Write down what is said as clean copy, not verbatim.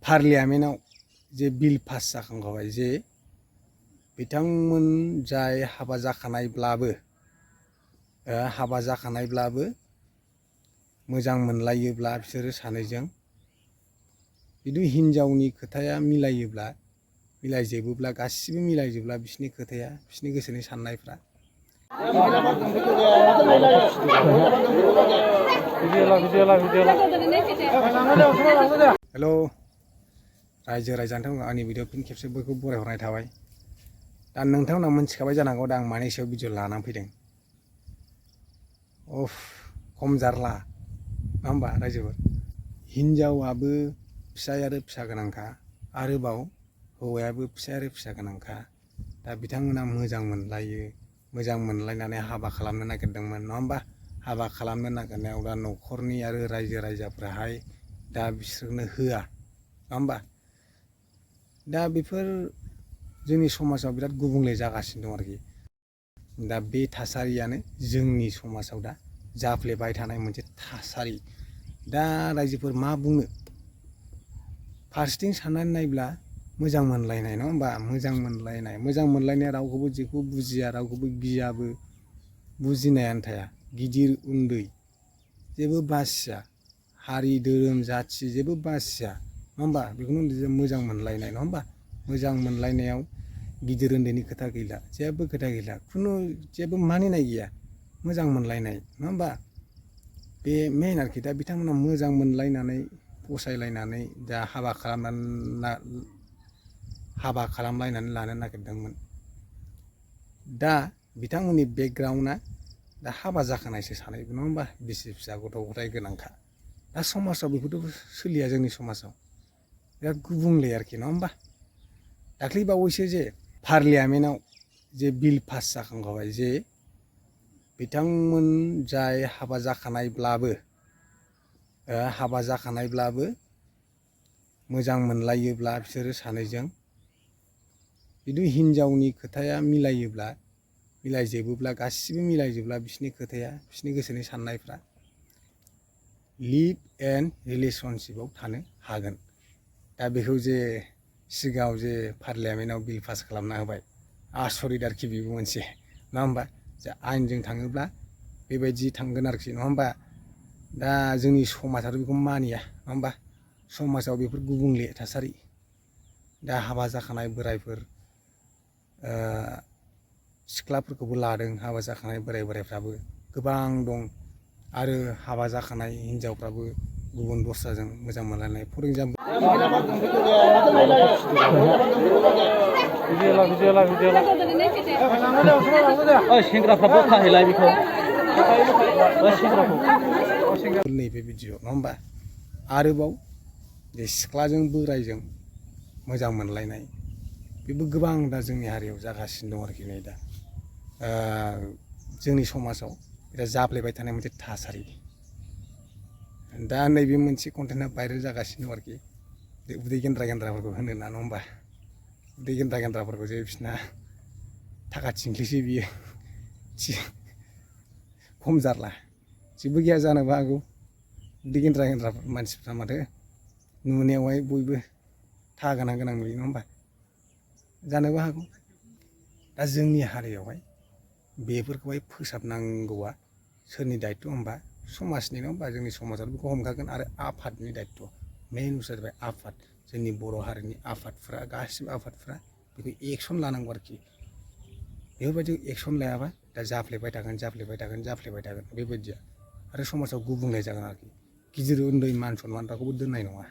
पार्लियामेन्टआव जे bill pass जाखांबाय जे बिथांमोन जाय हाबा जाखानायब्लाबो मोजां मोनलायोब्ला बिसोरो सानैजों खिन्थु हिनजावनि खोथाया मिलायजोबोब्ला गासिबो मिलायजोबब्ला बिसोरनि खोथाया बिसोरनि गोसोनि साननायफ्रा हेल' रायजो राजानो आंनि भिडिअ फिन खेबसे बयखौ बरायहरनाय थाबाय। दा नोंथांमोना मोनथिखाबाय जानांगौ दा आं मानि सायाव भिडिअ लानानै फैदों। अफ खम जारला नङा होमबा रायजोफोर। हिनजावाबो फिसाय आरो फिसा गोनांखा, आरोबाव हौवायाबो फिसाय आरो फिसा गोनांखा। दा बिथांमोना मोजां मोनलायनानै हाबा खालामनो नागिरदोंमोन नङा होमबा। हाबा खालामनो नागिरनायाव दा न'खरनि आरो रायजो राजाफ्राहाय दा बिसोरनो होआ नङा होमबा। दा बेफोर जोंनि समाजाव बिराद गुबुंले जागासिनो दं आरोखि। दा बे थासारियानो जोंनि समाजाव दा जाफ्लेबाय थानाय मोनसे थासारि। दा रायजोफोर मा बुंनो, फारसेथिं साननानै नायब्ला मोजां मोनलायनाय नङा होमबा। मोजां मोनलायनाया रावखौबो जेखौ बुजिया, रावखौबो गियाबो, बुजिनायानो थाया। गिदिर उन्दै जेबो बासिया, हारि धोरोम जाथि जेबो बासिया नङा होमबा। बेखौनो जों मोजां मोनलायनाय नङा होमबा। मोजां मोनलायनायाव गिदिर उन्दैनि खोथा गैला, जेबो खोथा गैला, जेबो मानिनाय गैया, मोजां मोनलायनाय नङा होमबा। बे मेन आरोखि। दा बिथांमोना मोजां मोनलायनानै फसायलायनानै दा हाबा खालामलायनानै लानो नागिरदोंमोन। दा बिथांमोननि बेकग्राउन्डआ दा हाबा जाखानायसो सानैबो नङा होमबा, बिसि फिसा गथ' गथाय गोनांखा। दा समाजाव बेखौथ' सोलिया, जोंनि समाजाव बिराद गुबुंले आरोखि नङा होमबा। दाख्लै बावैसो जे पार्लियामेन्टआव जे बिल पास जाखांबाय जे बिथांमोन जाय हाबा जाखानायब्लाबो मोजां मोनलायोब्ला बिसोरो सानैजों खिन्थु हिनजावनि खोथाया मिलायजोबोब्ला गासिबो मिलायजोबब्ला बिसोरनि खोथाया बिसोरनि गोसोनि साननायफ्रा लिभ एन्ड रिलेसनशिपआव थानो हागोन। दा बेखौ जे सिगाङाव जे पार्लियामेन्टआव बिल पास खालामना होबाय, आसरित आरोखि बेबो मोनसे नङा होमबा। जे आयेनजों थाङोब्ला बेबायदि थांगोन आरोखि नङा होमबा। दा जोंनि समाजाथ' बेखौ मानिया नङा होमबा। समाजाव बेफोर गुबुंले थासारि। दा हाबा जाखानाय बोरायफोर सिख्लाफोरखौबो लादों, हाबा जाखानाय बोरायफ्राबो गोबां दं, आरो हाबा जाखानाय हिनजावफ्राबो गुबुन दस्राजों मोजां मोनलायनाय। फर एग्जाम्पल नैबे भिडिअ नङा होमबा। आरोबाव जे सिख्लाजों बोरायजों मोजां मोनलायनाय, बेबो गोबां दा जोंनि हारियाव जागासिनो दं आरोखि। नै दा जोंनि समाजाव बिराद जाफ्लेबाय थानाय मोनसे थासारि। दा नैबे मोनसे कन्टेन्टआ भाइरेल जागासिनो दं आरोखि। उदै गेन्द्राफोरखौ होनो ना नङा होमबा। उदै गेन्द्राफोरखौ जे बिसिना थाखा थिंख्लिसो बियो, खम जारला। जेबो गैया जानोबो हागौ। उदै गेन्द्रा मानसिफ्रा माथो नुनायावहाय बयबो थाखा गोनां नुयो नङा होमबा, जानोबो हागौ। दा जोंनि हारियावहाय बेफोरखौहाय फोसाबनांगौआ सोरनि दायित्व होमबा, समाजनि नङा होमबा। जोंनि समाजाव बेखौ हमखागोन, आरो आफादनि दायित्व। मेइन बुस्थुआ जाबाय आफाद, जोंनि बर' हारिनि आफादफ्रा, गासिबो आफादफ्रा बेखौ एक्सन लानांगौ आरोखि। बेफोरबायदि एक्सन लायाबा दा जाफ्लेबाय थागोन बेबायदिया। आरो समाजाव गुबुंले जागोन आरोखि। गिदिर उन्दै मान सनमान रावखौबो दोननाय नङा।